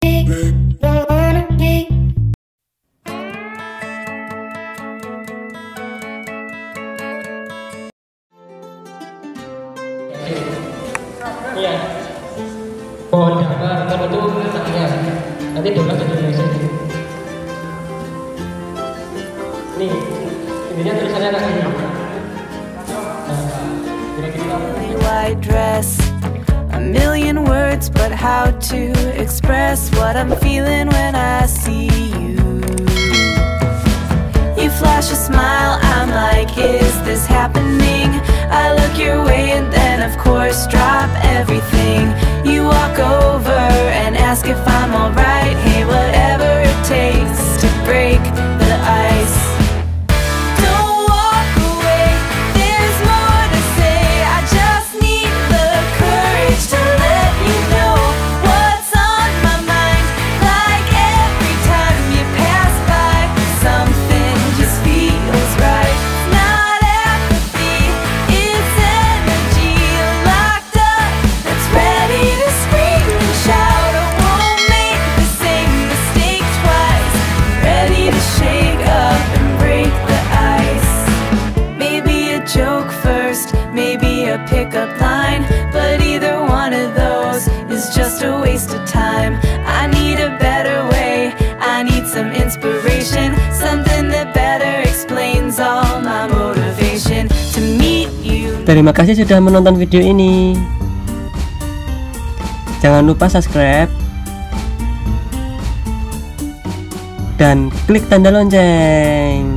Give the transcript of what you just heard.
Iya. Pohon damar kan itu anaknya. Nanti dolar jadi Indonesia. Nih, intinya tulisannya kayak gini. White dress, a million words, but how to express what I'm feeling when I see you? You flash a smile, I'm like, is this happening? I look your way and then of course drop everything. You walk over and ask if I'm alright. Hey, whatever it takes to break the ice. Don't walk away, there's more to say. I just need the courage to let you know what's on my mind. Like every time you pass by, something just feels right. Not apathy, it's energy locked up that's ready to scream and shout. I won't make the same mistake twice. Ready to shake up and break the ice. Maybe a joke first, maybe a pickup line, but either one of those is just a waste of time. I need a better way, I need some inspiration, something that better explains all my motivation to meet you. Terima kasih sudah menonton video ini. Jangan lupa subscribe dan klik tanda lonceng.